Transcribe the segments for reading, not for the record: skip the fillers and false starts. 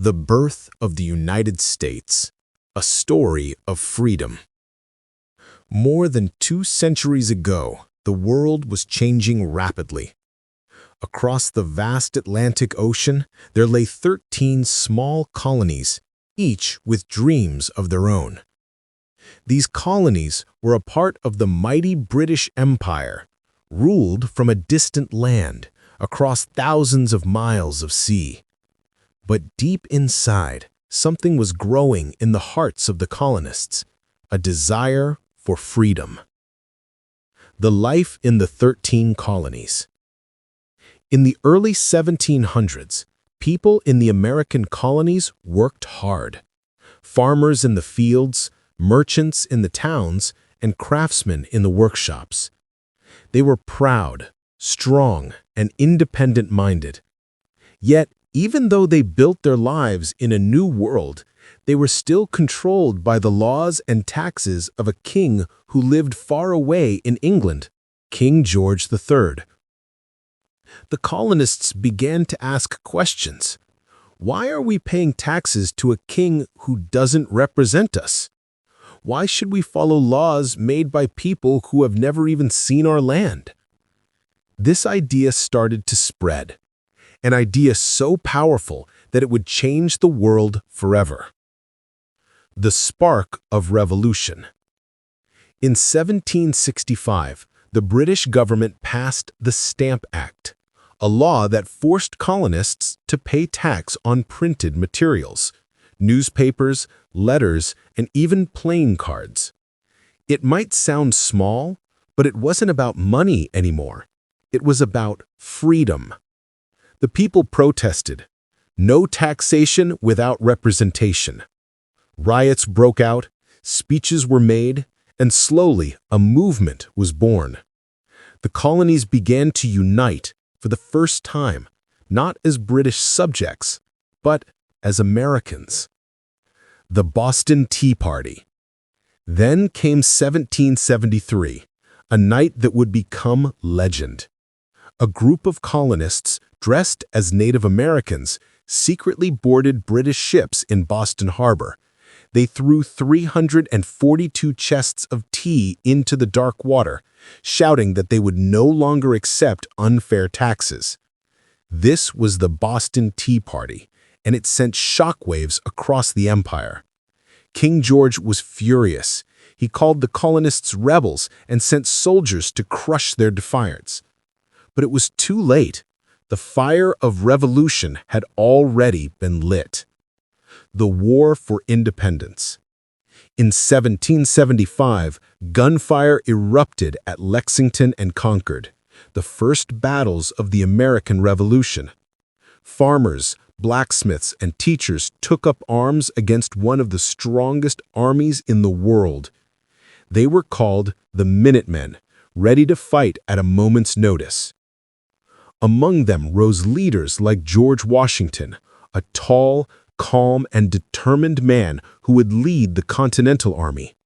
The birth of the United States, a story of freedom. More than 2 centuries ago, the world was changing rapidly. Across the vast Atlantic Ocean, there lay 13 small colonies, each with dreams of their own. These colonies were a part of the mighty British Empire, ruled from a distant land across thousands of miles of sea. But deep inside, something was growing in the hearts of the colonists, a desire for freedom. The life in the 13 colonies. In the early 1700s, people in the American colonies worked hard. Farmers in the fields, merchants in the towns, and craftsmen in the workshops. They were proud, strong, and independent-minded. Yet, even though they built their lives in a new world, they were still controlled by the laws and taxes of a king who lived far away in England, King George III. The colonists began to ask questions. Why are we paying taxes to a king who doesn't represent us? Why should we follow laws made by people who have never even seen our land? This idea started to spread, an idea so powerful that it would change the world forever. The spark of revolution. In 1765, the British government passed the Stamp Act, a law that forced colonists to pay tax on printed materials, newspapers, letters, and even playing cards. It might sound small, but it wasn't about money anymore. It was about freedom. The people protested. No taxation without representation. Riots broke out, speeches were made, and slowly a movement was born. The colonies began to unite for the first time, not as British subjects, but as Americans. The Boston Tea Party. Then came 1773, a night that would become legend. A group of colonists, dressed as Native Americans, secretly boarded British ships in Boston Harbor. They threw 342 chests of tea into the dark water, shouting that they would no longer accept unfair taxes. This was the Boston Tea Party, and it sent shockwaves across the empire. King George was furious. He called the colonists rebels and sent soldiers to crush their defiance. But it was too late. The fire of revolution had already been lit. The War for Independence. In 1775, gunfire erupted at Lexington and Concord, the first battles of the American Revolution. Farmers, blacksmiths, and teachers took up arms against one of the strongest armies in the world. They were called the Minutemen, ready to fight at a moment's notice. Among them rose leaders like George Washington, a tall, calm, and determined man who would lead the Continental Army.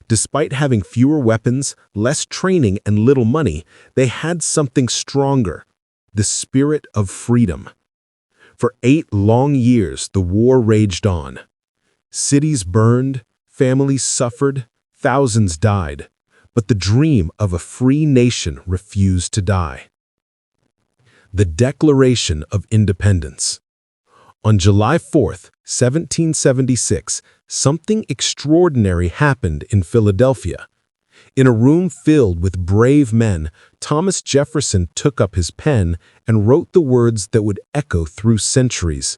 Despite having fewer weapons, less training, and little money, they had something stronger: the spirit of freedom. For 8 long years, the war raged on. Cities burned, families suffered, thousands died, but the dream of a free nation refused to die. The Declaration of Independence. On July 4, 1776, something extraordinary happened in Philadelphia. In a room filled with brave men, Thomas Jefferson took up his pen and wrote the words that would echo through centuries.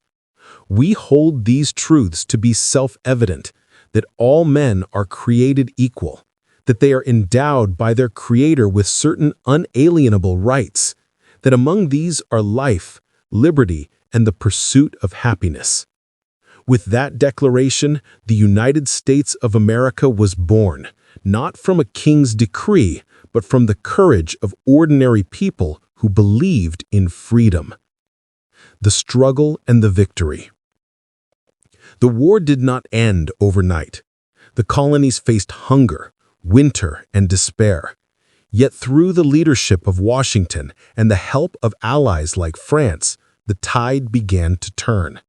We hold these truths to be self-evident, that all men are created equal, that they are endowed by their Creator with certain unalienable rights, that among these are life, liberty, and the pursuit of happiness. With that declaration, the United States of America was born, not from a king's decree, but from the courage of ordinary people who believed in freedom. The struggle and the victory. The war did not end overnight. The colonies faced hunger, winter, and despair. Yet through the leadership of Washington and the help of allies like France, the tide began to turn.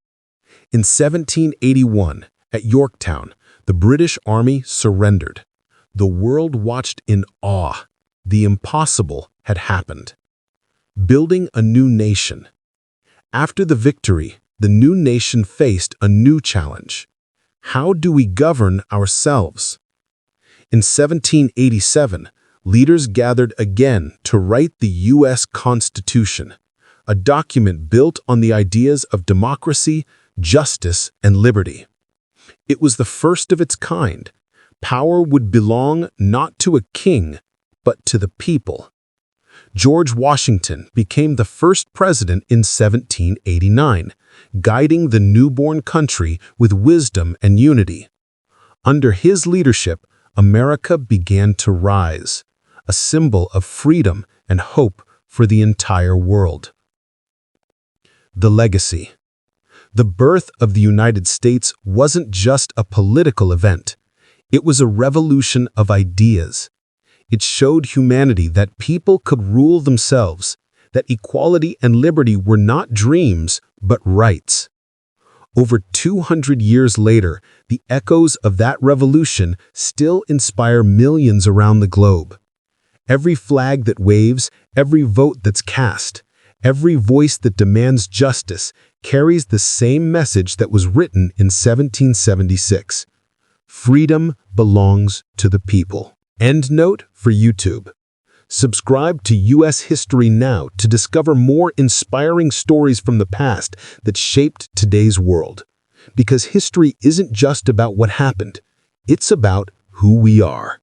In 1781, at Yorktown, the British Army surrendered. The world watched in awe. The impossible had happened. Building a new nation. After the victory, the new nation faced a new challenge. How do we govern ourselves? In 1787, leaders gathered again to write the U.S. Constitution, a document built on the ideas of democracy, justice, and liberty. It was the first of its kind. Power would belong not to a king, but to the people. George Washington became the first president in 1789, guiding the newborn country with wisdom and unity. Under his leadership, America began to rise, a symbol of freedom and hope for the entire world. The legacy. The birth of the United States wasn't just a political event. It was a revolution of ideas. It showed humanity that people could rule themselves, that equality and liberty were not dreams, but rights. Over 200 years later, the echoes of that revolution still inspire millions around the globe. Every flag that waves, every vote that's cast, every voice that demands justice carries the same message that was written in 1776. Freedom belongs to the people. End note for YouTube. Subscribe to U.S. History Now to discover more inspiring stories from the past that shaped today's world. Because history isn't just about what happened, it's about who we are.